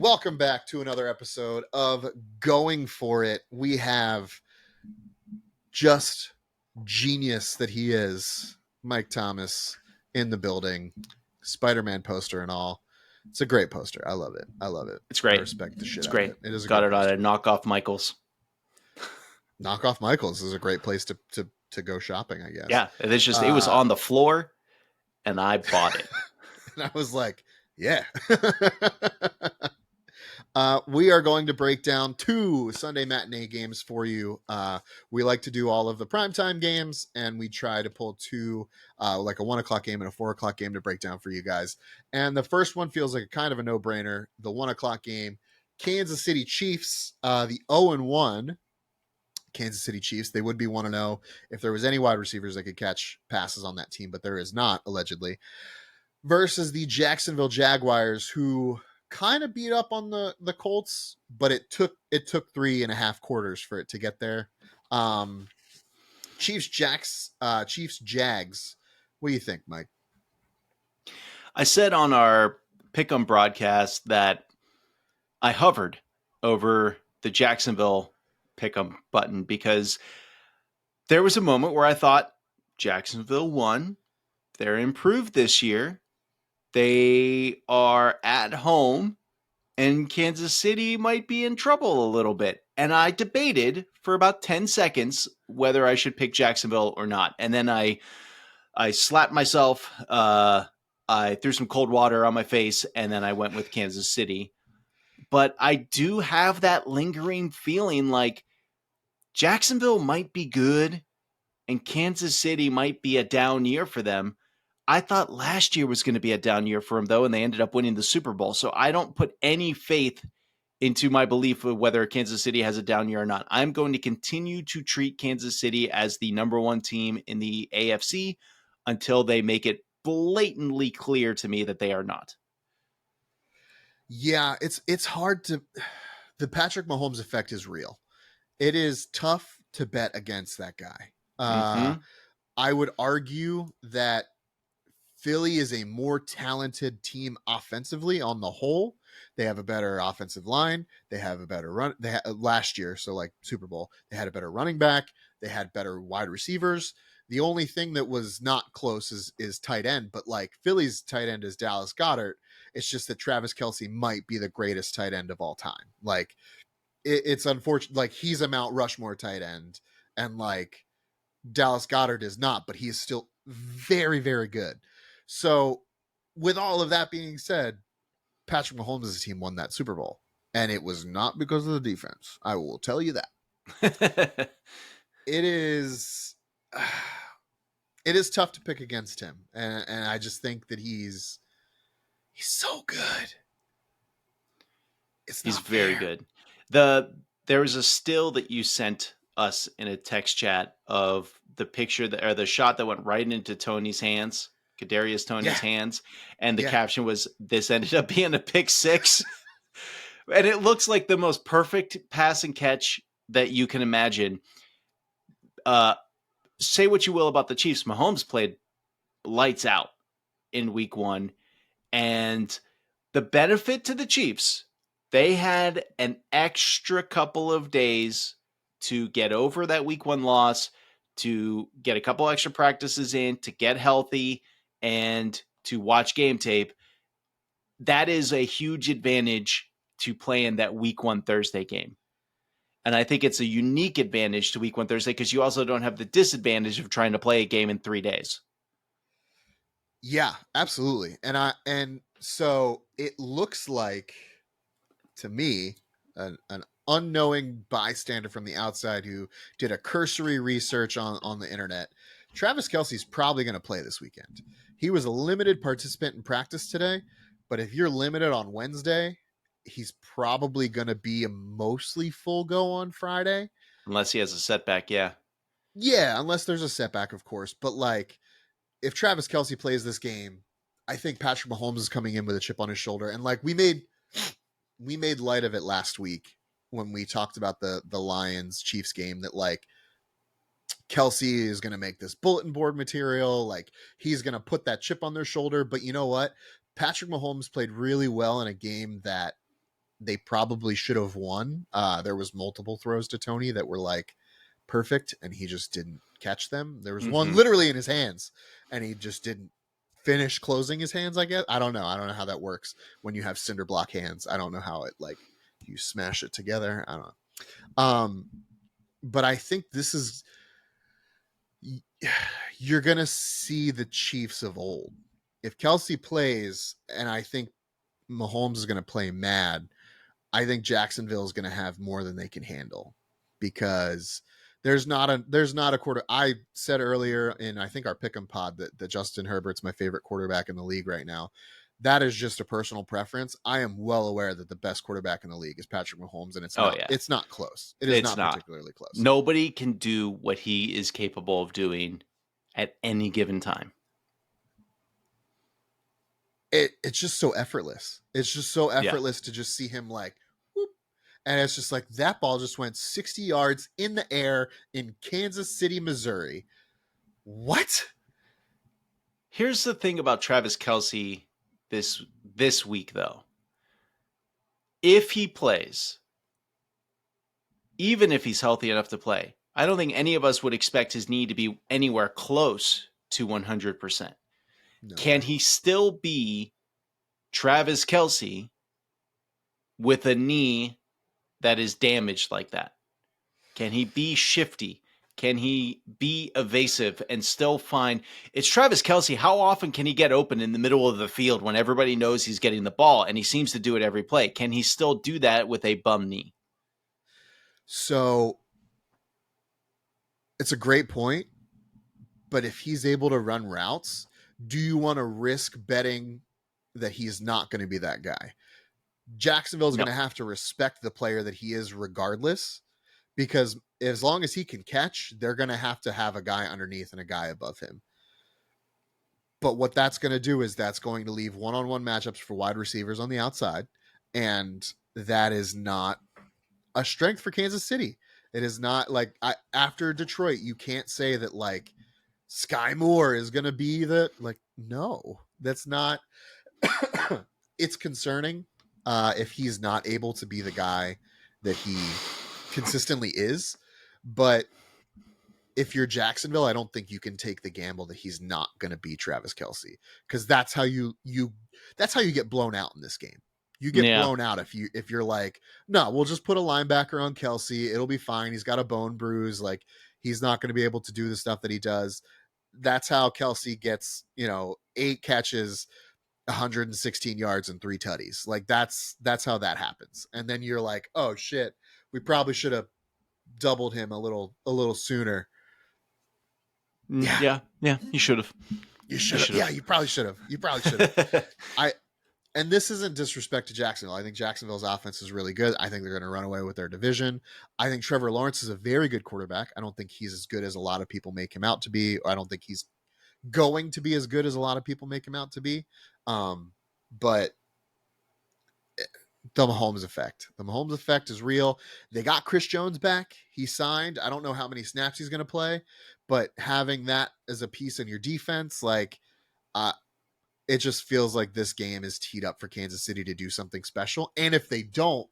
Welcome back to another episode of Going For It. We have just genius that he is, Mike Thomas, in the building. Spider-Man poster and all. It's a great poster. I love it. It's great. I respect the shit It's out great. of it. It is a Got good it on poster. a knockoff Michaels. Knockoff Michaels is a great place to go shopping, I guess. Yeah, it was on the floor, and I bought it. And I was like, yeah. We are going to break down 2 Sunday matinee games for you. We like to do all of the primetime games, and we try to pull 2, like a 1 o'clock game and a 4 o'clock game to break down for you guys. And the first one feels like a kind of a no-brainer. The 1 o'clock game, Kansas City Chiefs, the 0-1 Kansas City Chiefs. They would be 1-0 if there was any wide receivers that could catch passes on that team, but there is not, allegedly. Versus the Jacksonville Jaguars, who kind of beat up on the Colts, but it took 3.5 quarters for it to get there. Chiefs Jags. What do you think, Mike? I said on our Pick'em broadcast that I hovered over the Jacksonville Pick'em button because there was a moment where I thought Jacksonville won. They're improved this year. They are at home, and Kansas City might be in trouble a little bit. And I debated for about 10 seconds whether I should pick Jacksonville or not. And then I slapped myself. I threw some cold water on my face, and then I went with Kansas City. But I do have that lingering feeling like Jacksonville might be good, and Kansas City might be a down year for them. I thought last year was going to be a down year for them, though, and they ended up winning the Super Bowl. So I don't put any faith into my belief of whether Kansas City has a down year or not. I'm going to continue to treat Kansas City as the number 1 team in the AFC until they make it blatantly clear to me that they are not. Yeah, it's hard to. The Patrick Mahomes effect is real. It is tough to bet against that guy. I would argue that Philly is a more talented team offensively on the whole. They have a better offensive line. They have a better run. They had last year, so like Super Bowl, they had a better running back. They had better wide receivers. The only thing that was not close is tight end, but like Philly's tight end is Dallas Goedert. It's just that Travis Kelce might be the greatest tight end of all time. Like it's unfortunate. Like he's a Mount Rushmore tight end, and like Dallas Goedert is not, but he is still very, very good. So with all of that being said, Patrick Mahomes' team won that Super Bowl, and it was not because of the defense. I will tell you that. It is tough to pick against him, and I just think that he's so good. He's very good. There was a still that you sent us in a text chat of the picture or the shot that went right into Tony's hands. Kadarius Toney's hands, and the caption was, "This ended up being a pick 6." And it looks like the most perfect pass and catch that you can imagine. Say what you will about the Chiefs. Mahomes played lights out in week 1, and the benefit to the Chiefs, they had an extra couple of days to get over that week 1 loss, to get a couple extra practices in, to get healthy, and to watch game tape. That is a huge advantage to play in that week 1 Thursday game. And I think it's a unique advantage to week 1 Thursday because you also don't have the disadvantage of trying to play a game in 3 days. Yeah, absolutely. And so it looks like, to me, an unknowing bystander from the outside who did a cursory research on the internet, Travis Kelce's probably going to play this weekend. He was a limited participant in practice today, but if you're limited on Wednesday, he's probably going to be a mostly full go on Friday. Unless he has a setback, yeah. Yeah, unless there's a setback, of course. But like, if Travis Kelce plays this game, I think Patrick Mahomes is coming in with a chip on his shoulder. And like we made light of it last week when we talked about the Lions Chiefs game, that like Kelce is going to make this bulletin board material. Like he's going to put that chip on their shoulder. But you know what? Patrick Mahomes played really well in a game that they probably should have won. There was multiple throws to Tony that were like perfect, and he just didn't catch them. There was one literally in his hands, and he just didn't finish closing his hands, I guess. I don't know how that works when you have cinder block hands. I don't know how it, like, you smash it together. I don't know. But I think this is, you're gonna see the Chiefs of old if Kelsey plays, and I think Mahomes is gonna play mad. I think Jacksonville is gonna have more than they can handle, because there's not a quarter. I said earlier in, I think, our pick'em pod that Justin Herbert's my favorite quarterback in the league right now. That is just a personal preference. I am well aware that the best quarterback in the league is Patrick Mahomes, and it's not close. It is not particularly close. Nobody can do what he is capable of doing at any given time. It's just so effortless. It's just so effortless to just see him like, whoop, and it's just like that ball just went 60 yards in the air in Kansas City, Missouri. What? Here's the thing about Travis Kelce this week, though. If he plays, even if he's healthy enough to play, I don't think any of us would expect his knee to be anywhere close to 100%. No. Can he still be Travis Kelce with a knee that is damaged like that? Can he be shifty? Can he be evasive and still find... It's Travis Kelce. How often can he get open in the middle of the field when everybody knows he's getting the ball, and he seems to do it every play? Can he still do that with a bum knee? So it's a great point, but if he's able to run routes, do you want to risk betting that he's not going to be that guy? Jacksonville's going to have to respect the player that he is regardless, because as long as he can catch, they're going to have a guy underneath and a guy above him. But what that's going to do is that's going to leave one-on-one matchups for wide receivers on the outside, and that is not a strength for Kansas City. It is not like, after Detroit, you can't say that like Sky Moore is going to be no, that's not. It's concerning if he's not able to be the guy that he consistently is. But if you're Jacksonville, I don't think you can take the gamble that he's not going to be Travis Kelce, because that's how you get blown out in this game. You get blown out if you're like, no, we'll just put a linebacker on Kelce. It'll be fine. He's got a bone bruise. Like, he's not going to be able to do the stuff that he does. That's how Kelce gets, 8 catches, 116 yards and 3 tutties. Like, that's how that happens. And then you're like, oh shit, we probably should have doubled him a little sooner. Yeah, you should have. You should have. Yeah, you probably should have. And this isn't disrespect to Jacksonville. I think Jacksonville's offense is really good. I think they're going to run away with their division. I think Trevor Lawrence is a very good quarterback. I don't think he's as good as a lot of people make him out to be. I don't think he's going to be as good as a lot of people make him out to be. But the Mahomes effect is real. They got Chris Jones back. He signed. I don't know how many snaps he's going to play, but having that as a piece in your defense, it just feels like this game is teed up for Kansas City to do something special. And if they don't,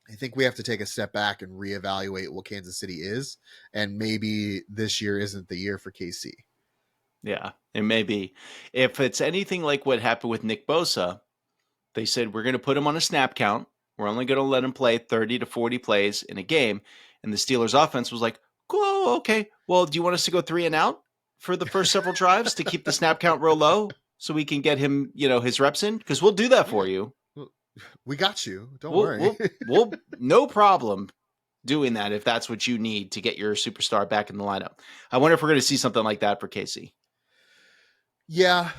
I think we have to take a step back and reevaluate what Kansas City is. And maybe this year isn't the year for KC. Yeah, it may be. If it's anything like what happened with Nick Bosa, they said, we're going to put him on a snap count. We're only going to let him play 30 to 40 plays in a game. And the Steelers offense was like, cool, okay. Well, do you want us to go 3 and out for the first several drives to keep the snap count real low so we can get him, his reps in? Because we'll do that for you. We got you. Don't worry. We'll no problem doing that if that's what you need to get your superstar back in the lineup. I wonder if we're going to see something like that for KC. Yeah,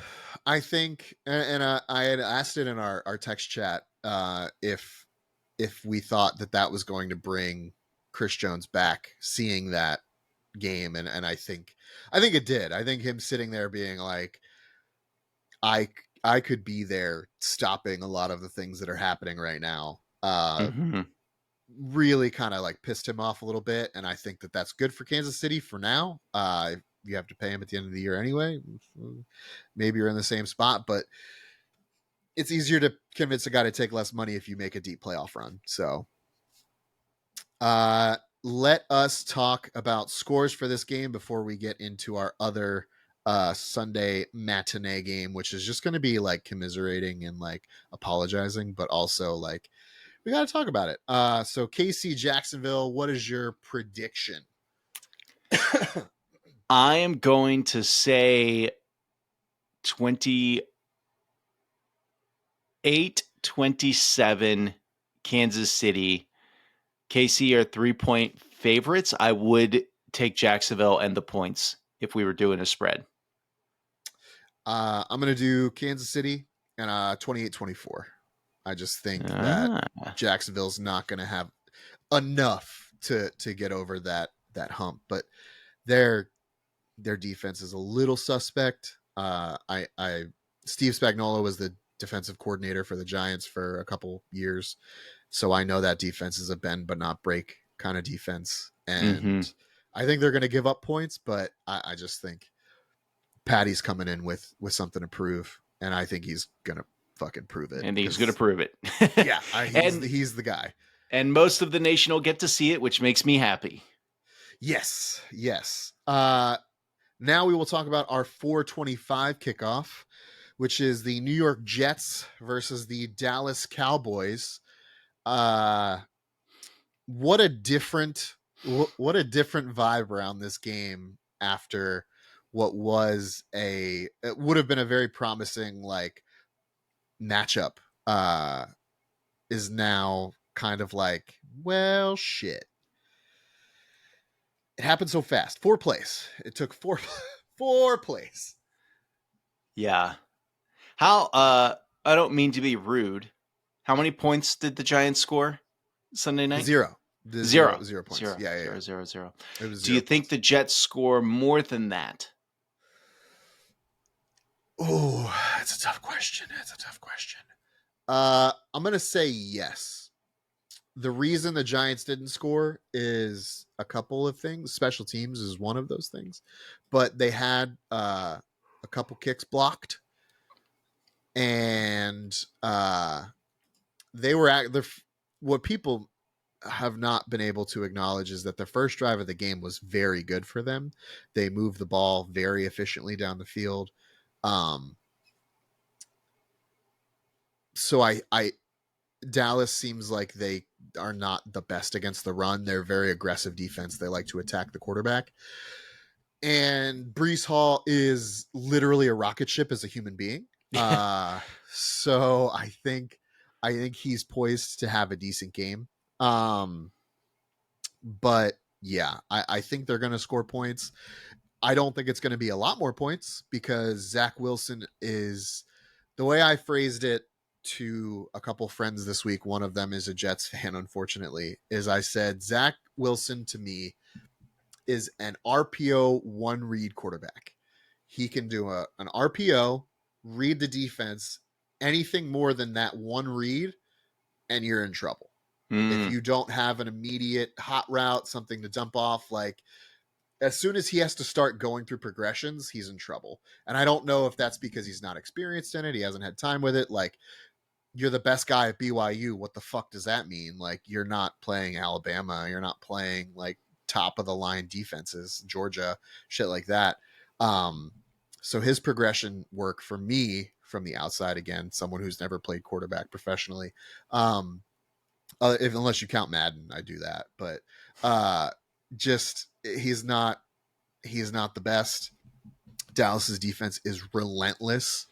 I think, and I had asked it in our text chat if we thought that was going to bring Chris Jones back, seeing that game, and I think it did. I think him sitting there being like, I could be there stopping a lot of the things that are happening right now. Really kind of like pissed him off a little bit, and I think that's good for Kansas City for now. You have to pay him at the end of the year anyway. Maybe you're in the same spot, but it's easier to convince a guy to take less money if you make a deep playoff run. So let us talk about scores for this game before we get into our other Sunday matinee game, which is just going to be like commiserating and like apologizing, but also like we got to talk about it. So KC Jacksonville, what is your prediction? I am going to say 28-27 Kansas City. KC are 3-point favorites. I would take Jacksonville and the points if we were doing a spread. I'm going to do Kansas City and 28-24. I just think that Jacksonville's not going to have enough to get over that hump, but their defense is a little suspect. Steve Spagnuolo was the defensive coordinator for the Giants for a couple years, so I know that defense is a bend but not break kind of defense, and I think they're going to give up points, but I just think Patty's coming in with something to prove, and I think he's going to fucking prove it. And he's going to prove it. Yeah, he's the guy. And most of the nation will get to see it, which makes me happy. Yes. Now we will talk about our 4:25 kickoff, which is the New York Jets versus the Dallas Cowboys. What a different vibe around this game after what was it would have been a very promising like matchup is now kind of like, well, shit. It happened so fast. 4 plays. It took 4 plays. Yeah. How I don't mean to be rude. How many points did the Giants score Sunday night? 0. 0 points. Zero. Yeah. 0. Do you think the Jets score more than that? Oh, that's a tough question. I'm going to say yes. The reason the Giants didn't score is a couple of things. Special teams is one of those things, but they had a couple kicks blocked, and they were what people have not been able to acknowledge is that the first drive of the game was very good for them. They moved the ball very efficiently down the field. So Dallas seems like they are not the best against the run. They're very aggressive defense. They like to attack the quarterback. And Breece Hall is literally a rocket ship as a human being. So I think he's poised to have a decent game. But yeah, I think they're going to score points. I don't think it's going to be a lot more points because Zach Wilson is, the way I phrased it to a couple friends this week, one of them is a Jets fan, unfortunately, is I said, Zach Wilson to me is an RPO one read quarterback. He can do an RPO, read the defense, anything more than that one read, and you're in trouble. If you don't have an immediate hot route, something to dump off, like as soon as he has to start going through progressions, he's in trouble. And I don't know if that's because he's not experienced in it. He hasn't had time with it. Like, you're the best guy at BYU. What the fuck does that mean? Like, you're not playing Alabama. You're not playing like top of the line defenses, Georgia, shit like that. So his progression work for me from the outside, again, someone who's never played quarterback professionally, unless you count Madden, I do that. But just he's not the best. Dallas's defense is relentless,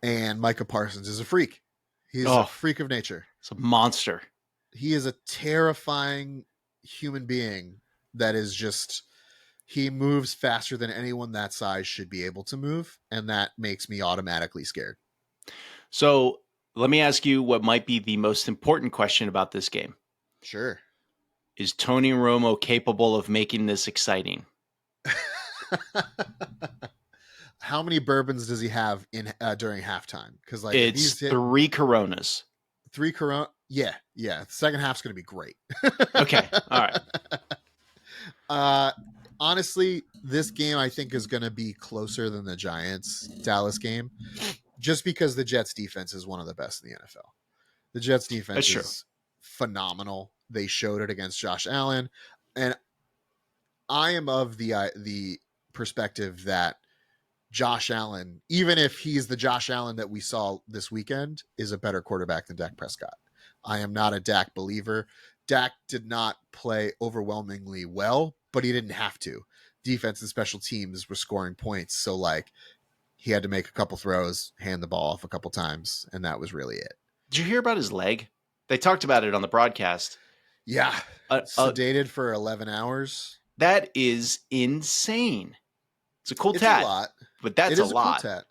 and Micah Parsons is a freak. He's a freak of nature. It's a monster. He is a terrifying human being that is just, he moves faster than anyone that size should be able to move, and that makes me automatically scared. So let me ask you what might be the most important question about this game. Sure. Is Tony Romo capable of making this exciting? How many bourbons does he have in during halftime? Because like it's 3 Coronas. 3 Corona. Yeah. The second half's going to be great. Okay. All right. Honestly, this game I think is going to be closer than the Giants Dallas game, just because the Jets defense is one of the best in the NFL. The Jets defense is phenomenal. They showed it against Josh Allen. And I am of the perspective that Josh Allen, even if he's the Josh Allen that we saw this weekend, is a better quarterback than Dak Prescott. I am not a Dak believer. Dak did not play overwhelmingly well, but he didn't have to. Defense and special teams were scoring points. So like he had to make a couple throws, hand the ball off a couple times, and that was really it. Did you hear about his leg? They talked about it on the broadcast. Yeah. Sedated for 11 hours. That is insane. It's a cool It's tat. a lot. But that's a lot. Cool tat.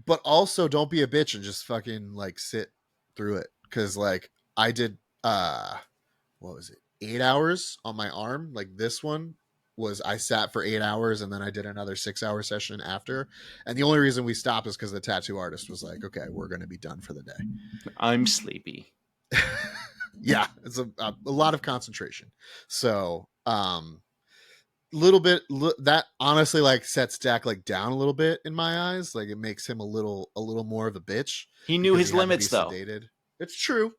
But also don't be a bitch and just fucking like sit through it. Cause like I did what was it? 8 hours on my arm. Like this one was I sat for 8 hours and then I did another 6-hour session after. And the only reason we stopped is because the tattoo artist was like, okay, we're gonna be done for the day. I'm sleepy. Yeah, it's a lot of concentration. So little bit that honestly like sets Dak like down a little bit in my eyes. Like it makes him a little more of a bitch. He knew his limits though. Sedated. It's true.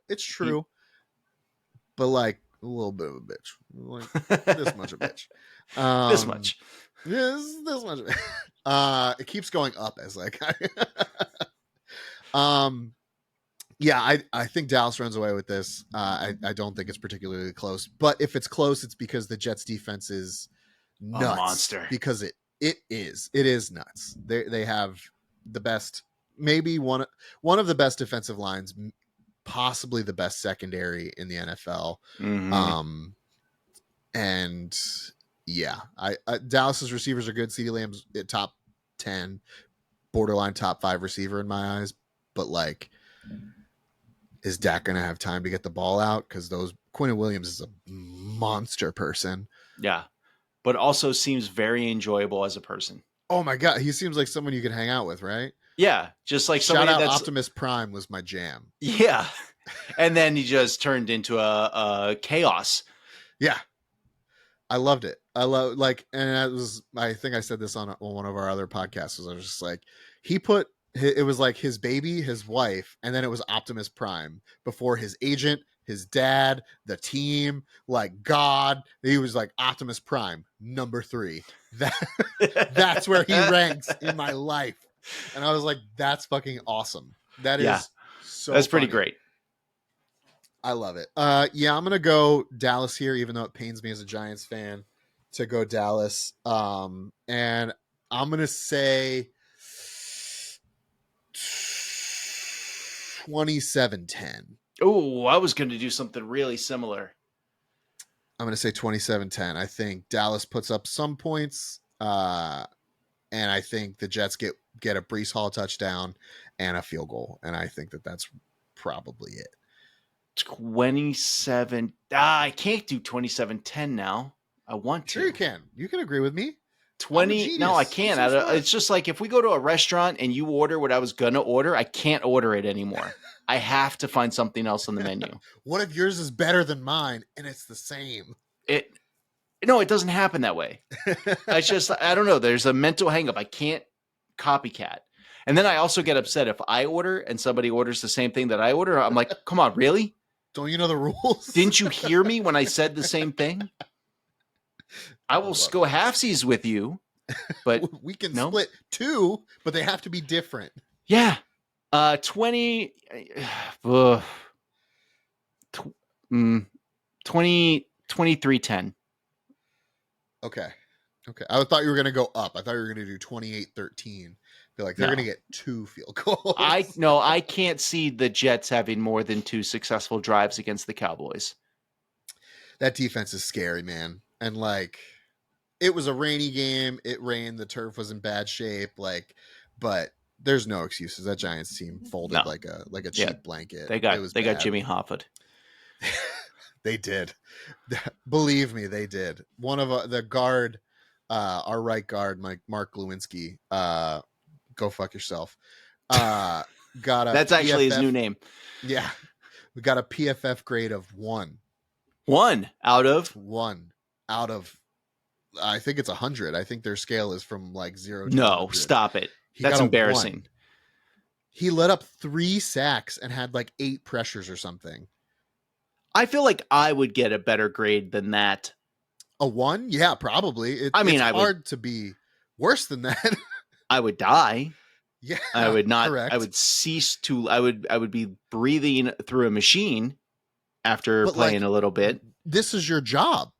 But like a little bit of a bitch. Like this much a bitch. This much. This much. It keeps going up as like yeah, I think Dallas runs away with this. I don't think it's particularly close. But if it's close, it's because the Jets defense is nuts. A monster. Because it is nuts. They have the best, maybe one of the best defensive lines, possibly the best secondary in the NFL. Mm-hmm. And yeah, Dallas's receivers are good. CeeDee Lamb's at top 10, borderline top 5 receiver in my eyes. But like, is Dak going to have time to get the ball out? Because Quentin Williams is a monster person. Yeah, but also seems very enjoyable as a person. Oh my God, he seems like someone you could hang out with, right? Yeah, just like Shout out Optimus Prime was my jam. Yeah, and then he just turned into a chaos. Yeah, I loved it. I love I think I said this on one of our other podcasts. I was just like, it was like his baby, his wife, and then it was Optimus Prime before his agent, his dad, the team, like God. He was like Optimus Prime, number 3. That's where he ranks in my life. And I was like, that's fucking awesome. That is so that's pretty funny. Great. I love it. Yeah, I'm going to go Dallas here, even though it pains me as a Giants fan to go Dallas. And I'm going to say 27-10. Oh, I was going to do something really similar. I'm going to say 27-10. I think Dallas puts up some points, and I think the Jets get a Breece Hall touchdown and a field goal, and I think that's probably it. 27. I can't do 27-10 now. I want to. Sure you can. You can agree with me. 20. No, I can't. It's just like if we go to a restaurant and you order what I was going to order, I can't order it anymore. I have to find something else on the menu. What if yours is better than mine and it's the same? No, it doesn't happen that way. It's just, I don't know. There's a mental hang up. I can't copycat. And then I also get upset if I order and somebody orders the same thing that I order. I'm like, come on, really? Don't you know the rules? Didn't you hear me when I said the same thing? I will go halfsies with you, but we can split 2, but they have to be different. Yeah. 20, 23-10. Okay. I thought you were going to go up. I thought you were going to do 28-13. Feel like they're going to get 2 field goals. I can't see the Jets having more than 2 successful drives against the Cowboys. That defense is scary, man. And like, it was a rainy game. It rained. The turf was in bad shape. Like, but there's no excuses. That Giants team folded like a cheap blanket. They got Jimmy Hoffa. They did. Believe me, they did. One of the guard, our right guard, Mark Lewinsky, go fuck yourself. Got a That's actually his new name. Yeah. We got a PFF grade of 1. 1 out of? 1 out of, I think it's 100. I think their scale is from like 0 to No, 100. stop it. That's embarrassing. He let up 3 sacks and had like 8 pressures or something. I feel like I would get a better grade than that. A 1? Yeah, probably. It's hard to be worse than that. I would die. Yeah, I would not. correct. I would cease to. I would be breathing through a machine after playing a little bit. This is your job.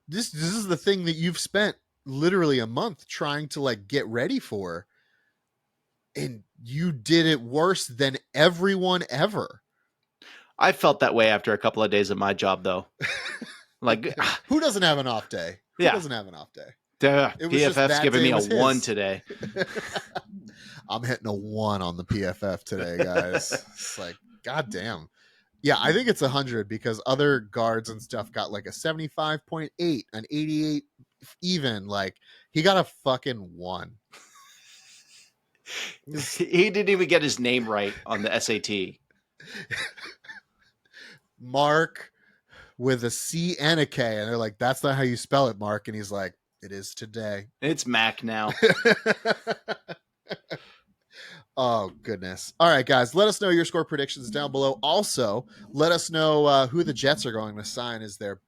This is the thing that you've spent literally a month trying to like get ready for, and you did it worse than everyone ever. I felt that way after a couple of days at my job, though. Like, who doesn't have an off day? Who doesn't have an off day? PFF's giving me a 1 today. I'm hitting a 1 on the PFF today, guys. It's like, goddamn. Yeah, I think it's 100 because other guards and stuff got like a 75.8, an 88 even. Like, he got a fucking 1. He didn't even get his name right on the SAT. Mark with a C and a K. And they're like, that's not how you spell it, Mark. And he's like, it is today. It's Mac now. Oh, goodness. All right, guys, let us know your score predictions down below. Also, let us know who the Jets are going to sign as their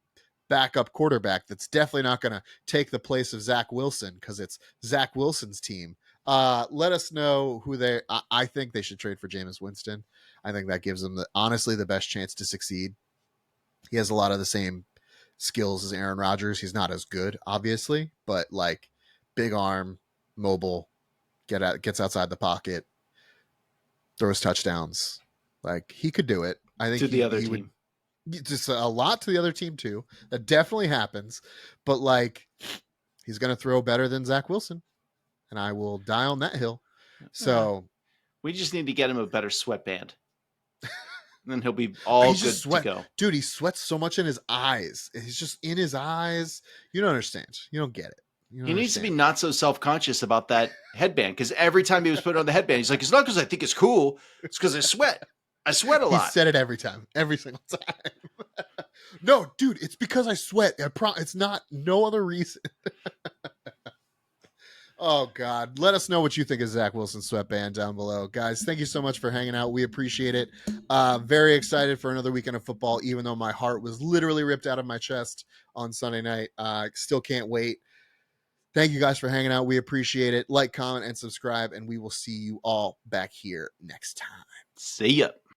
backup quarterback. That's definitely not going to take the place of Zach Wilson because it's Zach Wilson's team. Let us know who I think they should trade for Jameis Winston. I think that gives them honestly the best chance to succeed. He has a lot of the same skills as Aaron Rodgers. He's not as good, obviously, but like big arm, mobile, gets outside the pocket, throws touchdowns. Like, he could do it. I think to the other team. Just a lot to the other team too. That definitely happens. But like, he's going to throw better than Zach Wilson, and I will die on that hill. So we just need to get him a better sweatband. Then he'll be all good to go. Dude, he sweats so much in his eyes. He's just in his eyes. You don't understand. You don't get it. He needs to be not so self-conscious about that headband, because every time he was putting on the headband, he's like, it's not because I think it's cool. It's because I sweat. I sweat a lot. He said it every time. Every single time. No, dude, it's because I sweat. It's not no other reason. Oh, God. Let us know what you think of Zach Wilson's sweatband down below. Guys, thank you so much for hanging out. We appreciate it. Very excited for another weekend of football, even though my heart was literally ripped out of my chest on Sunday night. Still can't wait. Thank you guys for hanging out. We appreciate it. Like, comment, and subscribe, and we will see you all back here next time. See ya.